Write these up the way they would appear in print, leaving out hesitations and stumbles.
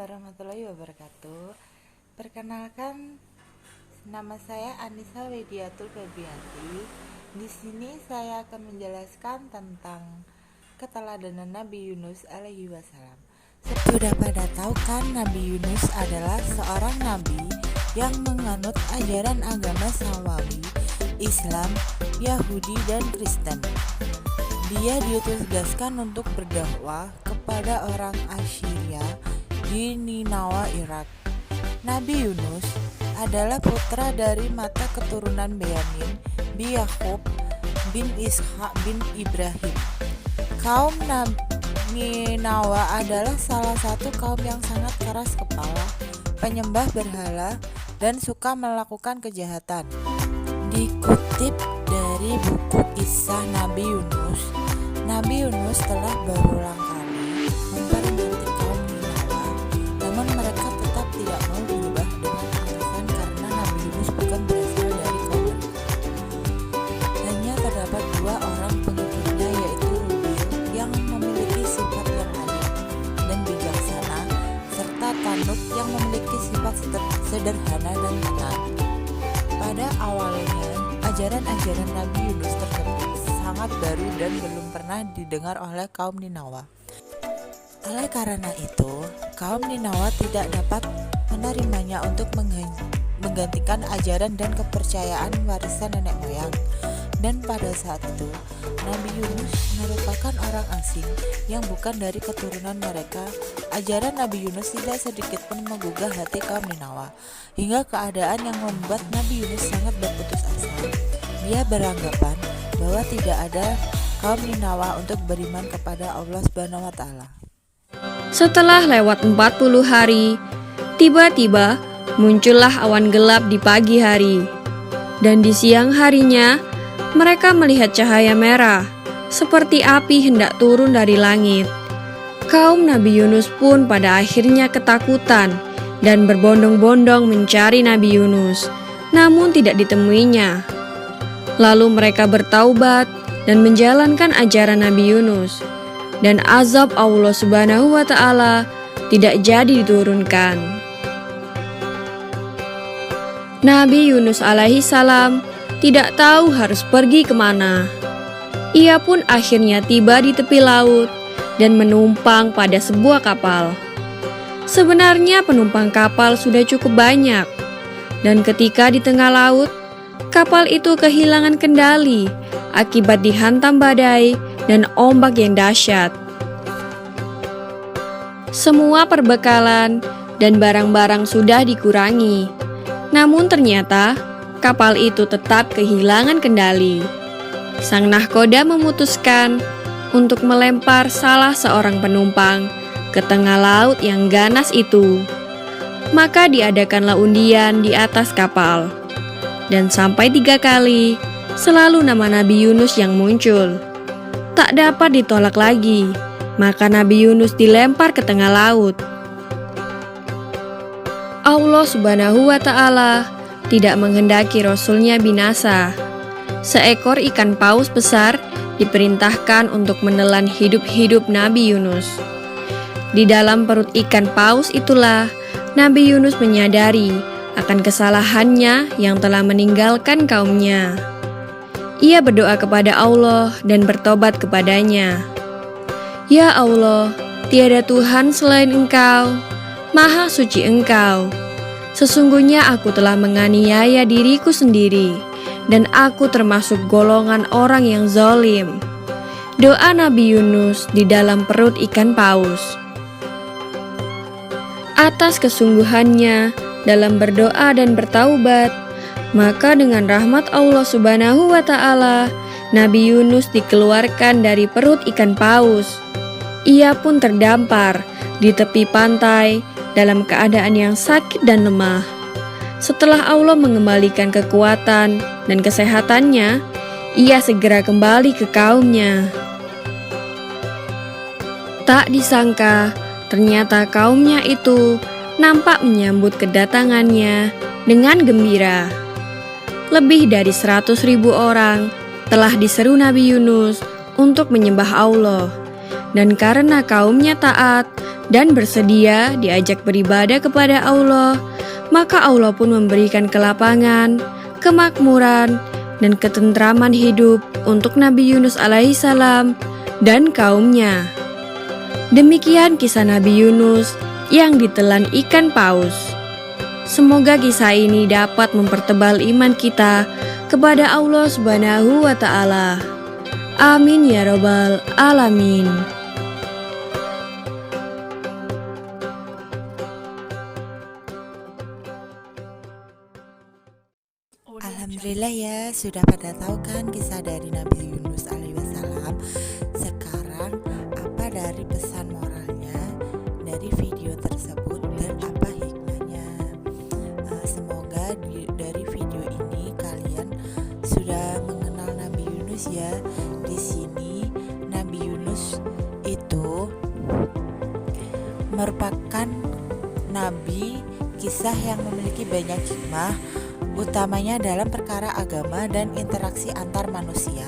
warahmatullahi wabarakatuh. Perkenalkan, nama saya Anissa Widiatul Febrianti. Di sini saya akan menjelaskan tentang keteladanan Nabi Yunus alaihi wasallam. Sudah pada tahu kan, Nabi Yunus adalah seorang nabi yang menganut ajaran agama Samawi, Islam, Yahudi, dan Kristen. Dia ditugaskan untuk berdakwah kepada orang Assyria di Ninawa, Irak. Nabi Yunus adalah putra dari mata keturunan Benyamin bin Yakub bin Ishak bin Ibrahim. Kaum Ninawa adalah salah satu kaum yang sangat keras kepala, penyembah berhala, dan suka melakukan kejahatan. Dikutip dari buku Kisah Nabi Yunus, Nabi Yunus telah berulang kali memperingati kaum Ninawa, namun mereka tetap tidak mau berubah dengan alasan karena Nabi Yunus bukan berasal dari kaum mereka. Hanya terdapat dua orang pengikutnya, yaitu Rubil yang memiliki sifat yang adil dan bijaksana, serta Tanut yang memiliki sifat sederhana dan tenang. Pada awalnya, ajaran-ajaran Nabi Yunus tersebut sangat baru dan belum pernah didengar oleh kaum Ninawa. Oleh karena itu, kaum Ninawa tidak dapat menerimanya untuk menggantikan ajaran dan kepercayaan warisan nenek moyang. Dan pada saat itu, Nabi Yunus merupakan orang asing yang bukan dari keturunan mereka. Ajaran Nabi Yunus tidak sedikit pun menggugah hati kaum Ninawa, hingga keadaan yang membuat Nabi Yunus sangat berputus asa. Dia beranggapan bahwa tidak ada kaum Ninawa untuk beriman kepada Allah Subhanahu wa Ta'ala. Setelah lewat 40 hari, tiba-tiba muncullah awan gelap di pagi hari. Dan di siang harinya, mereka melihat cahaya merah, seperti api hendak turun dari langit. Kaum Nabi Yunus pun pada akhirnya ketakutan dan berbondong-bondong mencari Nabi Yunus, namun tidak ditemuinya. Lalu mereka bertaubat dan menjalankan ajaran Nabi Yunus, dan azab Allah Subhanahu wa Ta'ala tidak jadi diturunkan. Nabi Yunus alaihi salam tidak tahu harus pergi kemana. Ia pun akhirnya tiba di tepi laut dan menumpang pada sebuah kapal. Sebenarnya penumpang kapal sudah cukup banyak, dan ketika di tengah laut, kapal itu kehilangan kendali akibat dihantam badai dan ombak yang dahsyat. Semua perbekalan dan barang-barang sudah dikurangi, namun ternyata kapal itu tetap kehilangan kendali. Sang nahkoda memutuskan untuk melempar salah seorang penumpang ke tengah laut yang ganas itu. Maka diadakanlah undian di atas kapal, dan sampai 3 kali selalu nama Nabi Yunus yang muncul. Tak dapat ditolak lagi, maka Nabi Yunus dilempar ke tengah laut. Allah Subhanahu wa Ta'ala tidak menghendaki Rasulnya binasa. Seekor ikan paus besar diperintahkan untuk menelan hidup-hidup Nabi Yunus. Di dalam perut ikan paus itulah Nabi Yunus menyadari akan kesalahannya yang telah meninggalkan kaumnya. Ia berdoa kepada Allah dan bertobat kepadanya. Ya Allah, tiada Tuhan selain Engkau, Maha Suci Engkau. Sesungguhnya aku telah menganiaya diriku sendiri, dan aku termasuk golongan orang yang zalim. Doa Nabi Yunus di dalam perut ikan paus. Atas kesungguhannya dalam berdoa dan bertaubat, maka dengan rahmat Allah Subhanahu wa Ta'ala, Nabi Yunus dikeluarkan dari perut ikan paus. Ia pun terdampar di tepi pantai dalam keadaan yang sakit dan lemah. Setelah Allah mengembalikan kekuatan dan kesehatannya, ia segera kembali ke kaumnya. Tak disangka, ternyata kaumnya itu nampak menyambut kedatangannya dengan gembira. Lebih dari 100.000 orang telah diseru Nabi Yunus untuk menyembah Allah, Dan karena kaumnya taat dan bersedia diajak beribadah kepada Allah, maka Allah pun memberikan kelapangan, kemakmuran, dan ketentraman hidup untuk Nabi Yunus alaihissalam dan kaumnya. Demikian kisah Nabi Yunus yang ditelan ikan paus. Semoga kisah ini dapat mempertebal iman kita kepada Allah Subhanahu wa Ta'ala. Amin ya Rabbal 'Alamin. Alhamdulillah ya, sudah pada tahu kan kisah dari Nabi Yunus alaihissalam. Sekarang apa dari pesan moralnya dari video tersebut dan apa hikmahnya? Semoga dari video ini kalian sudah mengenal Nabi Yunus ya. Di sini Nabi Yunus itu merupakan nabi kisah yang memiliki banyak hikmah, utamanya dalam perkara agama dan interaksi antar manusia.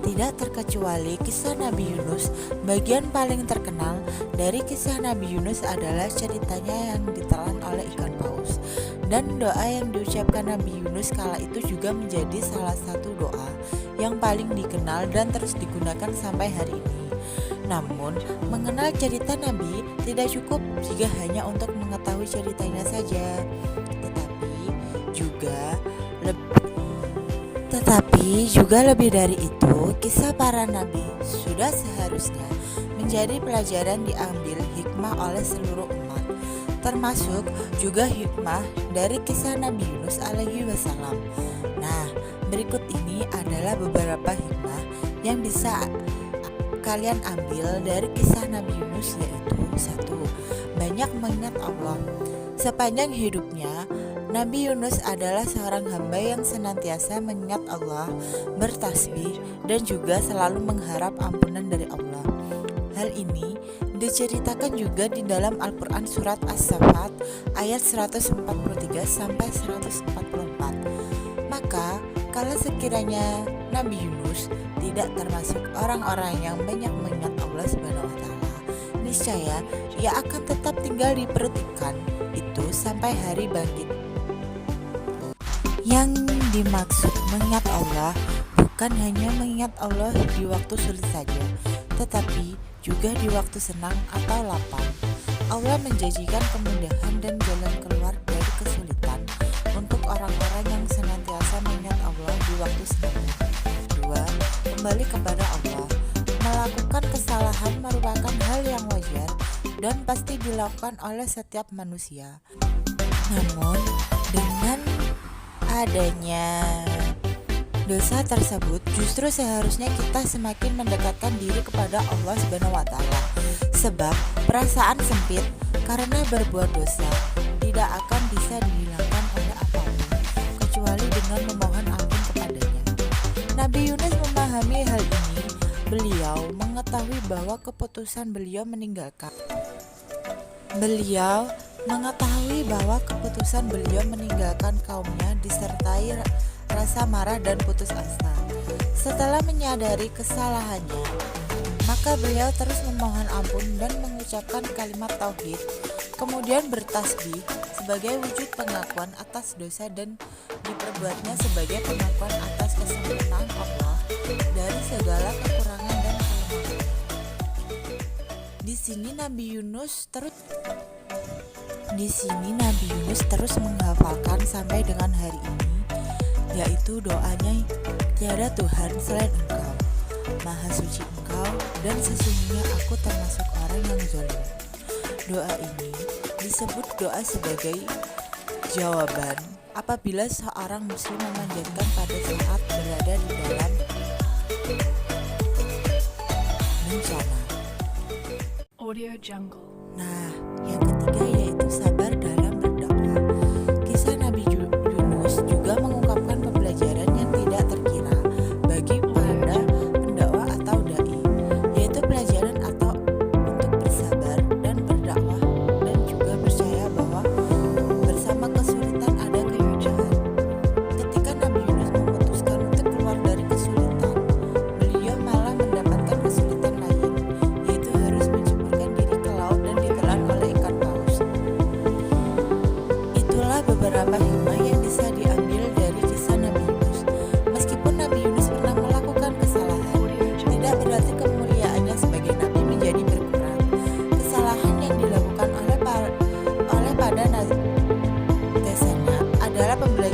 Tidak terkecuali kisah Nabi Yunus, bagian paling terkenal dari kisah Nabi Yunus adalah ceritanya yang ditelan oleh ikan paus. Dan doa yang diucapkan Nabi Yunus kala itu juga menjadi salah satu doa yang paling dikenal dan terus digunakan sampai hari ini. Namun, mengenal cerita Nabi tidak cukup jika hanya untuk mengetahui ceritanya saja, tetapi juga lebih dari itu, kisah para nabi sudah seharusnya menjadi pelajaran diambil hikmah oleh seluruh umat, termasuk juga hikmah dari kisah Nabi Yunus alaihi wasallam. Nah, berikut ini adalah beberapa hikmah yang bisa kalian ambil dari kisah Nabi Yunus, yaitu 1. Banyak mengingat Allah. Sepanjang hidupnya, Nabi Yunus adalah seorang hamba yang senantiasa mengingat Allah, bertasbih, dan juga selalu mengharap ampunan dari Allah. Hal ini diceritakan juga di dalam Al-Quran surat As-Saffat ayat 143-144. Maka, kalau sekiranya Nabi Yunus tidak termasuk orang-orang yang banyak mengingat Allah Subhanahu wa Ta'ala, niscaya ia akan tetap tinggal di perut ikan itu sampai hari bangkit. Yang dimaksud mengingat Allah bukan hanya mengingat Allah di waktu sulit saja, tetapi juga di waktu senang atau lapang. Allah menjanjikan kemudahan dan jalan keluar dari kesulitan untuk orang-orang yang senantiasa mengingat Allah di waktu senang. 2. Kembali kepada Allah. Melakukan kesalahan merupakan hal yang wajar dan pasti dilakukan oleh setiap manusia. Namun, dengan adanya dosa tersebut, justru seharusnya kita semakin mendekatkan diri kepada Allah Subhanahu wa Ta'ala. Sebab perasaan sempit karena berbuat dosa tidak akan bisa dihilangkan oleh apapun kecuali dengan memohon ampun kepadanya. Nabi Yunus memahami hal ini. Beliau mengetahui bahwa keputusan beliau meninggalkan kaumnya disertai rasa marah dan putus asa. Setelah menyadari kesalahannya, maka beliau terus memohon ampun dan mengucapkan kalimat tauhid, kemudian bertasbih sebagai wujud pengakuan atas dosa dan diperbuatnya sebagai pengakuan atas kesempurnaan Allah dari segala kekurangan dan kelemahan. Di sini Nabi Yunus terus menghafalkan sampai dengan hari ini, yaitu doanya, tiada Tuhan selain Engkau, Maha Suci Engkau, dan sesungguhnya aku termasuk orang yang zalim. Doa ini disebut doa sebagai jawaban apabila seorang muslim memanjatkan pada saat berada di dalam bencana. Audio Jungle. Nah, yang ketiga yaitu sabar dalam berdakwah. Kisah Nabi Yunus juga mengungkapkan pembelajaran yang tidak terkira bagi para pendakwah atau dai, yaitu pelajaran atau untuk bersabar dan berdakwah, dan juga percaya bahwa bersama kesulitan ada kemudahan. Ketika Nabi Yunus memutuskan untuk keluar dari kesulitan, beliau malah mendapatkan kesulitan lain, adalah pembelajaran